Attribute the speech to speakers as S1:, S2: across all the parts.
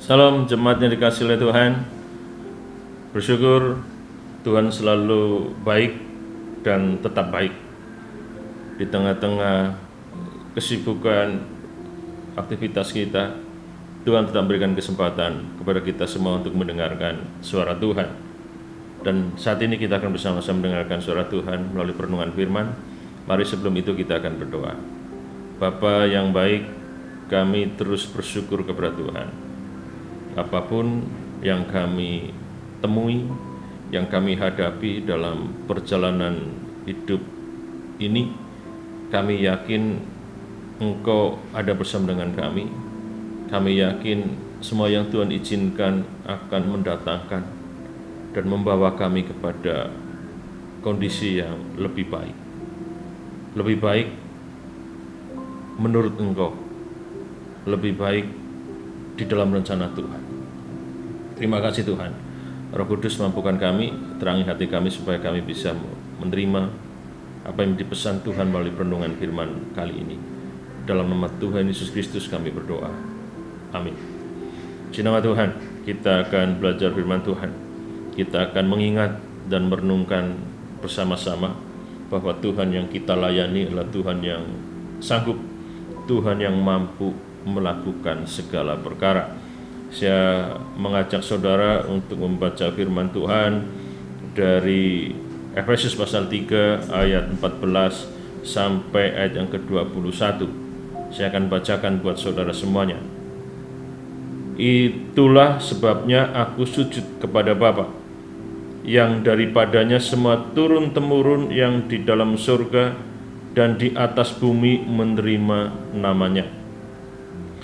S1: Salam jemaat yang dikasihi oleh Tuhan. Bersyukur Tuhan selalu baik dan tetap baik. Di tengah-tengah kesibukan aktivitas kita, Tuhan tetap memberikan kesempatan kepada kita semua untuk mendengarkan suara Tuhan. Dan saat ini kita akan bersama-sama mendengarkan suara Tuhan melalui perenungan firman. Mari sebelum itu kita akan berdoa. Bapa yang baik, kami terus bersyukur kepada Tuhan. Apapun yang kami temui, yang kami hadapi dalam perjalanan hidup ini, kami yakin Engkau ada bersama dengan kami. Kami yakin semua yang Tuhan izinkan akan mendatangkan dan membawa kami kepada kondisi yang lebih baik. Lebih baik menurut Engkau, lebih baik di dalam rencana Tuhan. Terima kasih Tuhan. Roh Kudus mampukan kami, terangi hati kami supaya kami bisa menerima apa yang dipesan Tuhan melalui perenungan firman kali ini. Dalam nama Tuhan Yesus Kristus kami berdoa. Amin. Di nama Tuhan, kita akan belajar firman Tuhan. Kita akan mengingat dan merenungkan bersama-sama bahwa Tuhan yang kita layani adalah Tuhan yang sanggup, Tuhan yang mampu melakukan segala perkara. Saya mengajak saudara untuk membaca firman Tuhan dari Efesus pasal 3 ayat 14 sampai ayat yang ke-21. Saya akan bacakan buat saudara semuanya. Itulah sebabnya aku sujud kepada Bapa, yang daripadanya semua turun-temurun yang di dalam surga dan di atas bumi menerima namanya.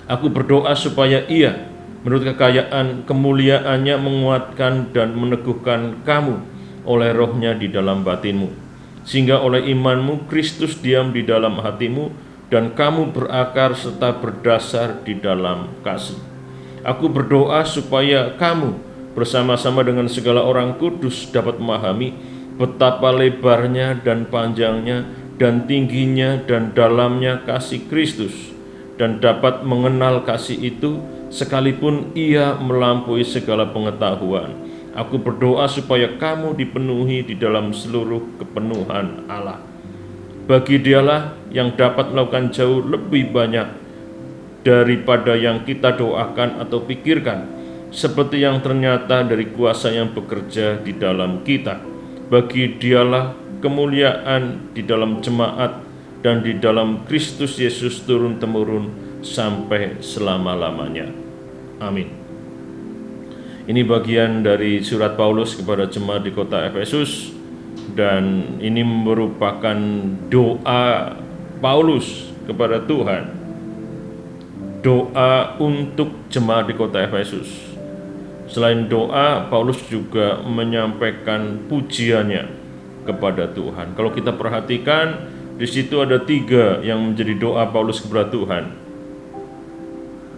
S1: Aku berdoa supaya Ia menurut kekayaan kemuliaannya menguatkan dan meneguhkan kamu oleh rohnya di dalam batinmu, sehingga oleh imanmu Kristus diam di dalam hatimu dan kamu berakar serta berdasar di dalam kasih. Aku berdoa supaya kamu bersama-sama dengan segala orang kudus dapat memahami betapa lebarnya dan panjangnya dan tingginya dan dalamnya kasih Kristus, dan dapat mengenal kasih itu sekalipun ia melampaui segala pengetahuan. Aku berdoa supaya kamu dipenuhi di dalam seluruh kepenuhan Allah. Bagi Dialah yang dapat melakukan jauh lebih banyak daripada yang kita doakan atau pikirkan, seperti yang ternyata dari kuasa yang bekerja di dalam kita. Bagi Dialah kemuliaan di dalam jemaat dan di dalam Kristus Yesus turun-temurun sampai selama-lamanya. Amin. Ini bagian dari surat Paulus kepada jemaat di kota Efesus, dan ini merupakan doa Paulus kepada Tuhan, doa untuk jemaat di kota Efesus. Selain doa, Paulus juga menyampaikan pujiannya kepada Tuhan. Kalau kita perhatikan, di situ ada 3 yang menjadi doa Paulus kepada Tuhan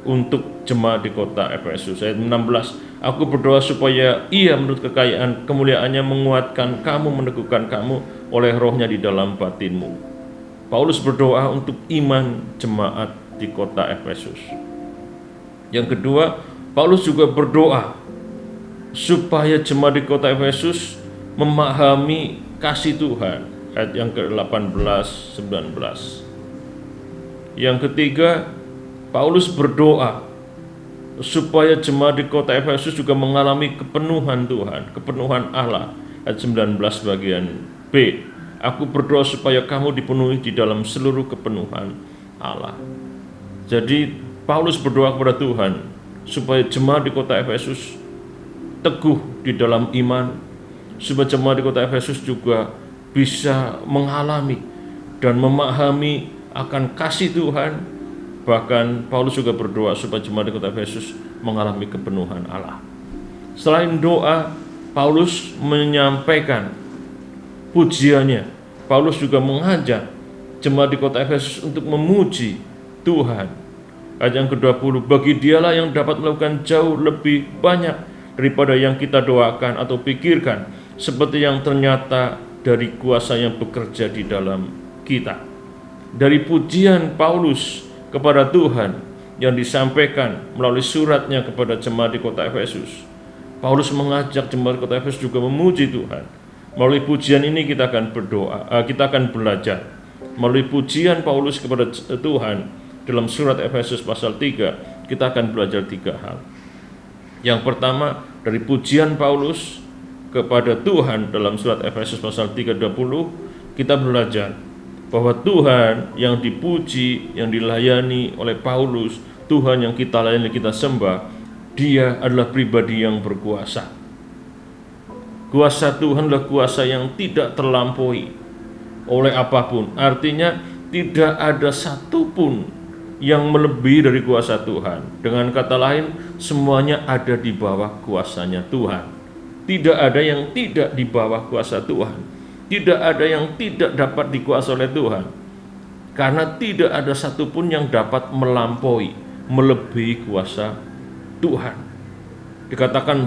S1: untuk jemaat di kota Efesus. Ayat 16, aku berdoa supaya Ia menurut kekayaan kemuliaannya menguatkan kamu, meneguhkan kamu oleh rohnya di dalam batinmu. Paulus berdoa untuk iman jemaat di kota Efesus. Yang kedua, Paulus juga berdoa supaya jemaat di kota Efesus memahami kasih Tuhan. Ayat yang ke-18, 19. Yang ketiga, Paulus berdoa supaya jemaat di kota Efesus juga mengalami kepenuhan Tuhan, kepenuhan Allah. Ayat 19 bagian B. Aku berdoa supaya kamu dipenuhi di dalam seluruh kepenuhan Allah. Jadi Paulus berdoa kepada Tuhan supaya jemaat di kota Efesus teguh di dalam iman, supaya jemaat di kota Efesus juga bisa mengalami dan memahami akan kasih Tuhan. Bahkan Paulus juga berdoa supaya jemaat di kota Efesus mengalami kepenuhan Allah. Selain doa, Paulus menyampaikan pujiannya. Paulus juga mengajak jemaat di kota Efesus untuk memuji Tuhan. Ayat yang ke-20, bagi Dialah yang dapat melakukan jauh lebih banyak daripada yang kita doakan atau pikirkan, seperti yang ternyata dari kuasa yang bekerja di dalam kita. Dari pujian Paulus kepada Tuhan, yang disampaikan melalui suratnya kepada jemaat di kota Efesus. Paulus mengajak jemaat kota Efesus juga memuji Tuhan. Melalui pujian ini kita akan berdoa, kita akan belajar. Melalui pujian Paulus kepada Tuhan dalam surat Efesus pasal 3, kita akan belajar 3 hal. Yang pertama, dari pujian Paulus kepada Tuhan dalam surat Efesus pasal 3:20, kita belajar bahwa Tuhan yang dipuji, yang dilayani oleh Paulus, Tuhan yang kita layani, kita sembah, Dia adalah pribadi yang berkuasa. Kuasa Tuhan adalah kuasa yang tidak terlampaui oleh apapun. Artinya tidak ada satupun yang melebihi dari kuasa Tuhan. Dengan kata lain, semuanya ada di bawah kuasanya Tuhan. Tidak ada yang tidak di bawah kuasa Tuhan. Tidak ada yang tidak dapat dikuasai oleh Tuhan. Karena tidak ada satupun yang dapat melampaui, melebihi kuasa Tuhan. Dikatakan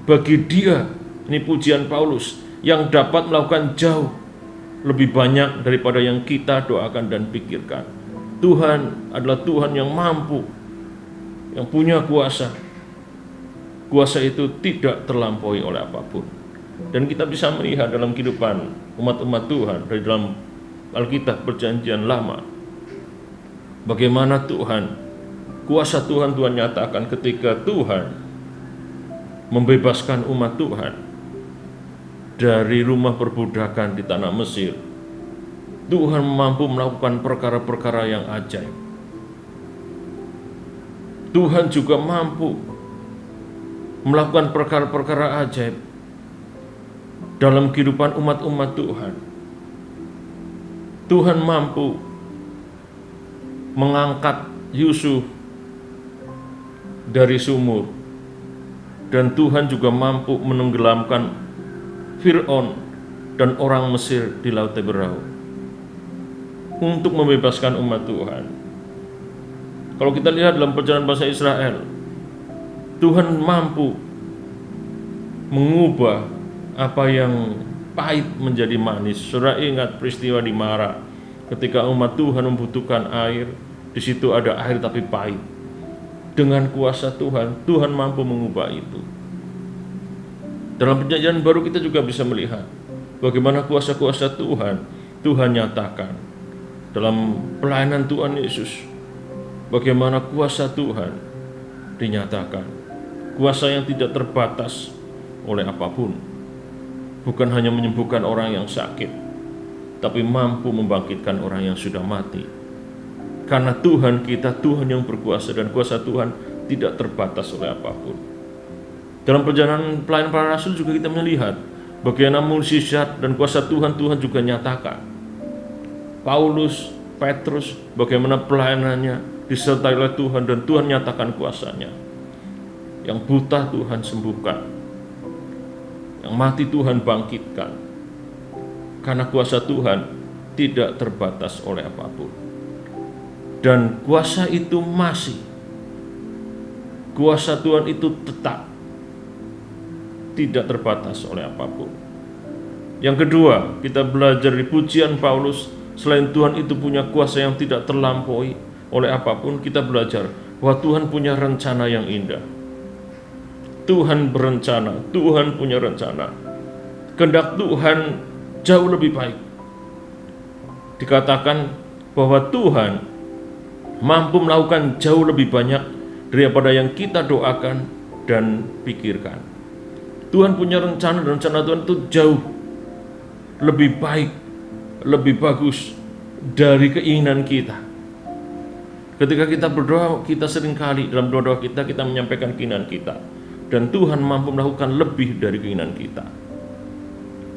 S1: bagi Dia, ini pujian Paulus, yang dapat melakukan jauh lebih banyak daripada yang kita doakan dan pikirkan. Tuhan adalah Tuhan yang mampu, yang punya kuasa. Kuasa itu tidak terlampaui oleh apapun. Dan kita bisa melihat dalam kehidupan umat-umat Tuhan dari dalam Alkitab Perjanjian Lama, bagaimana kuasa Tuhan nyatakan ketika Tuhan membebaskan umat Tuhan dari rumah perbudakan di tanah Mesir. Tuhan mampu melakukan perkara-perkara yang ajaib. Tuhan juga mampu melakukan perkara-perkara ajaib dalam kehidupan umat-umat Tuhan. Tuhan mampu mengangkat Yusuf dari sumur, dan Tuhan juga mampu menenggelamkan Fir'aun dan orang Mesir di Laut Teberau untuk membebaskan umat Tuhan. Kalau kita lihat dalam perjalanan bangsa Israel, Tuhan mampu mengubah apa yang pahit menjadi manis. Saudara ingat peristiwa di Mara, ketika umat Tuhan membutuhkan air, di situ ada air tapi pahit. Dengan kuasa Tuhan, Tuhan mampu mengubah itu. Dalam perjanjian baru kita juga bisa melihat bagaimana kuasa-kuasa Tuhan nyatakan dalam pelayanan Tuhan Yesus. Bagaimana kuasa Tuhan dinyatakan, kuasa yang tidak terbatas oleh apapun. Bukan hanya menyembuhkan orang yang sakit, tapi mampu membangkitkan orang yang sudah mati. Karena Tuhan kita, Tuhan yang berkuasa, dan kuasa Tuhan tidak terbatas oleh apapun. Dalam perjalanan pelayanan para rasul juga kita melihat bagaimana mukjizat dan kuasa Tuhan juga nyatakan. Paulus, Petrus, bagaimana pelayanannya disertai oleh Tuhan, dan Tuhan nyatakan kuasanya. Yang buta Tuhan sembuhkan, yang mati Tuhan bangkitkan. Karena kuasa Tuhan tidak terbatas oleh apapun. Dan kuasa itu kuasa Tuhan itu tetap tidak terbatas oleh apapun. Yang kedua, kita belajar di pujian Paulus, selain Tuhan itu punya kuasa yang tidak terlampaui oleh apapun, kita belajar bahwa Tuhan punya rencana yang indah. Tuhan berencana, Tuhan punya rencana. Kehendak Tuhan jauh lebih baik. Dikatakan bahwa Tuhan mampu melakukan jauh lebih banyak daripada yang kita doakan dan pikirkan. Tuhan punya rencana, dan rencana Tuhan itu jauh lebih baik, lebih bagus dari keinginan kita. Ketika kita berdoa, kita seringkali dalam doa kita menyampaikan keinginan kita. Dan Tuhan mampu melakukan lebih dari keinginan kita.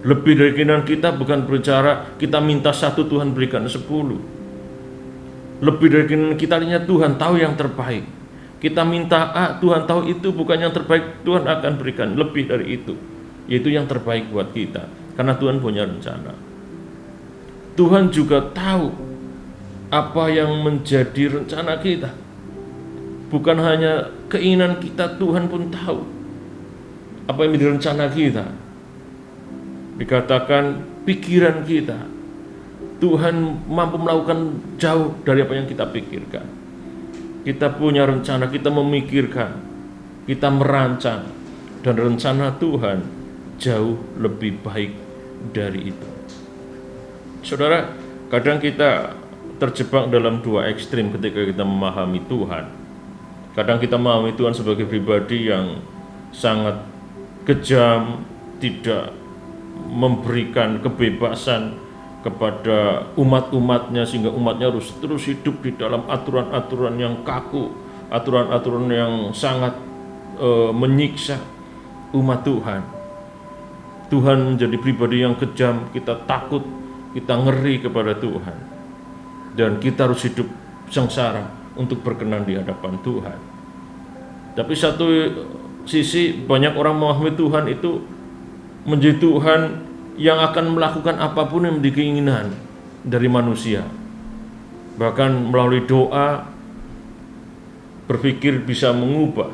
S1: Lebih dari keinginan kita bukan berbicara kita minta 1, Tuhan berikan 10. Lebih dari keinginan kita, artinya Tuhan tahu yang terbaik. Kita minta A, Tuhan tahu itu bukan yang terbaik, Tuhan akan berikan lebih dari itu, yaitu yang terbaik buat kita. Karena Tuhan punya rencana. Tuhan juga tahu apa yang menjadi rencana kita. Bukan hanya keinginan kita, Tuhan pun tahu apa yang menjadi rencana kita. Dikatakan pikiran kita, Tuhan mampu melakukan jauh dari apa yang kita pikirkan. kita punya rencana, kita memikirkan, kita merancang, dan rencana Tuhan jauh lebih baik dari itu. Saudara, kadang kita terjebak dalam dua ekstrim ketika kita memahami Tuhan. Kadang kita memahami Tuhan sebagai pribadi yang sangat kejam, tidak memberikan kebebasan kepada umat-umatnya, sehingga umatnya harus terus hidup di dalam aturan-aturan yang kaku, aturan-aturan yang sangat menyiksa umat Tuhan. Tuhan menjadi pribadi yang kejam, kita takut, kita ngeri kepada Tuhan, dan kita harus hidup sengsara untuk berkenan di hadapan Tuhan. Tapi satu sisi banyak orang memahami Tuhan itu menjadi Tuhan yang akan melakukan apapun yang menjadi keinginan dari manusia. Bahkan melalui doa berpikir bisa mengubah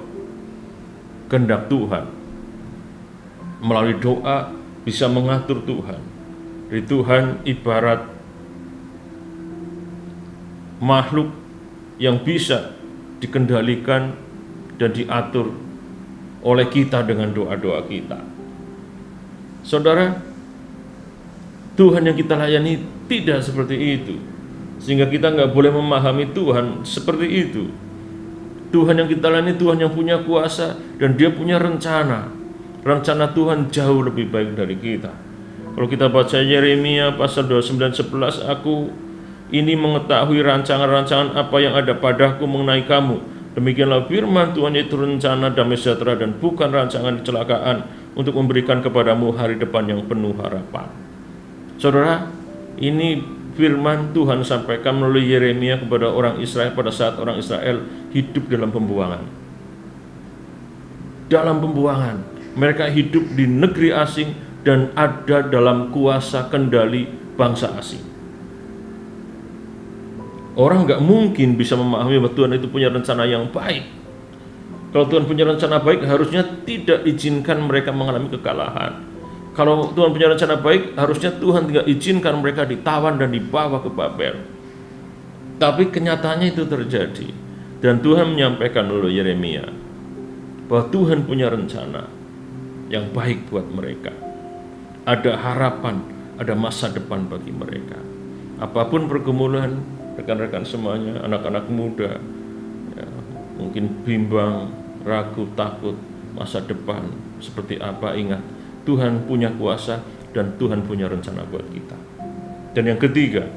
S1: kehendak Tuhan. Melalui doa bisa mengatur Tuhan. Jadi Tuhan ibarat makhluk yang bisa dikendalikan dan diatur oleh kita dengan doa-doa kita. Saudara, Tuhan yang kita layani tidak seperti itu, sehingga kita nggak boleh memahami Tuhan seperti itu. Tuhan yang kita layani Tuhan yang punya kuasa, dan Dia punya rencana. Rencana Tuhan jauh lebih baik dari kita. Kalau kita baca Yeremia pasal 29:11, aku ini mengetahui rancangan-rancangan apa yang ada padaku mengenai kamu. Demikianlah firman Tuhan, yaitu rencana damai sejahtera dan bukan rancangan kecelakaan, untuk memberikan kepadamu hari depan yang penuh harapan. Saudara, ini firman Tuhan sampaikan melalui Yeremia kepada orang Israel pada saat orang Israel hidup dalam pembuangan. Dalam pembuangan, mereka hidup di negeri asing dan ada dalam kuasa kendali bangsa asing. Orang nggak mungkin bisa memahami bahwa Tuhan itu punya rencana yang baik. Kalau Tuhan punya rencana baik, harusnya tidak izinkan mereka mengalami kekalahan. Kalau Tuhan punya rencana baik, harusnya Tuhan tidak izinkan mereka ditawan dan dibawa ke Babel. Tapi kenyataannya itu terjadi. Dan Tuhan menyampaikan melalui Yeremia bahwa Tuhan punya rencana yang baik buat mereka. Ada harapan, ada masa depan bagi mereka. Apapun pergumulan, rekan-rekan semuanya, anak-anak muda, ya, mungkin bimbang, ragu, takut, masa depan seperti apa, ingat, Tuhan punya kuasa dan Tuhan punya rencana buat kita. Dan yang ketiga,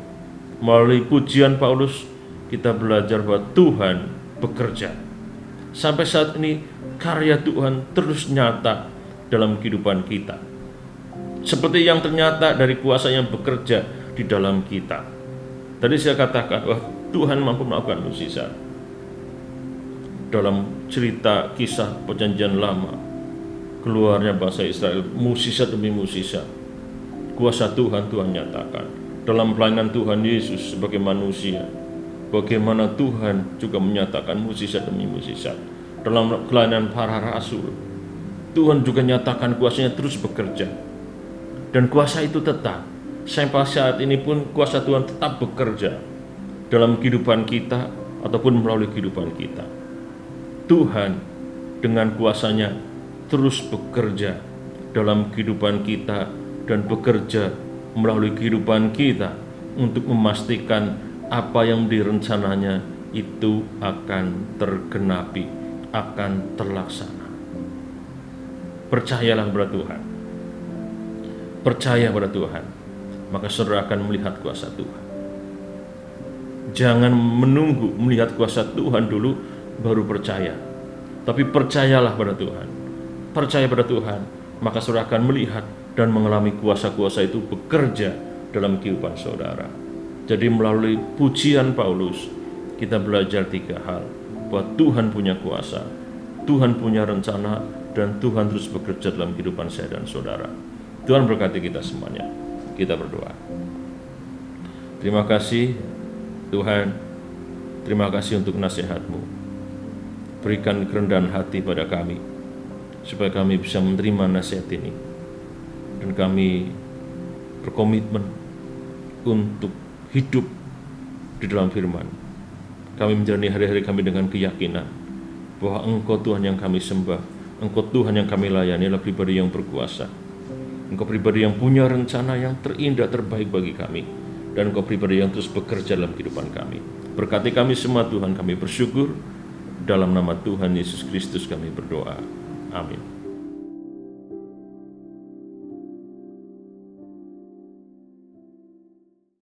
S1: melalui pujian Paulus, kita belajar bahwa Tuhan bekerja. Sampai saat ini, karya Tuhan terus nyata dalam kehidupan kita. Seperti yang ternyata dari kuasa yang bekerja di dalam kita. Tadi saya katakan, wah, Tuhan mampu melakukan mukjizat. Dalam cerita kisah perjanjian lama, keluarnya bangsa Israel, mukjizat demi mukjizat. Kuasa Tuhan nyatakan. Dalam pelayanan Tuhan Yesus sebagai manusia, bagaimana Tuhan juga menyatakan mukjizat demi mukjizat. Dalam pelayanan para rasul, Tuhan juga nyatakan kuasanya terus bekerja. Dan kuasa itu tetap. Sampai saat ini pun kuasa Tuhan tetap bekerja dalam kehidupan kita ataupun melalui kehidupan kita. Tuhan dengan kuasanya terus bekerja dalam kehidupan kita dan bekerja melalui kehidupan kita untuk memastikan apa yang direncananya itu akan tergenapi, akan terlaksana. Percayalah kepada Tuhan. Percaya pada Tuhan, maka saudara akan melihat kuasa Tuhan. Jangan menunggu melihat kuasa Tuhan dulu baru percaya, tapi percayalah pada Tuhan. Percaya pada Tuhan, maka saudara akan melihat dan mengalami kuasa-kuasa itu bekerja dalam kehidupan saudara. Jadi melalui pujian Paulus, kita belajar 3 hal, bahwa Tuhan punya kuasa, Tuhan punya rencana, dan Tuhan terus bekerja dalam kehidupan saya dan saudara. Tuhan berkati kita semuanya. Kita berdoa. Terima kasih Tuhan, terima kasih untuk nasihat-Mu. Berikan kerendahan hati pada kami, supaya kami bisa menerima nasihat ini. Dan kami berkomitmen untuk hidup di dalam firman. Kami menjalani hari-hari kami dengan keyakinan bahwa Engkau Tuhan yang kami sembah, Engkau Tuhan yang kami layani adalah pribadi yang berkuasa. Engkau pribadi yang punya rencana yang terindah terbaik bagi kami, dan Engkau pribadi yang terus bekerja dalam kehidupan kami. Berkati kami semua Tuhan, kami bersyukur. Dalam nama Tuhan Yesus Kristus kami berdoa. Amin.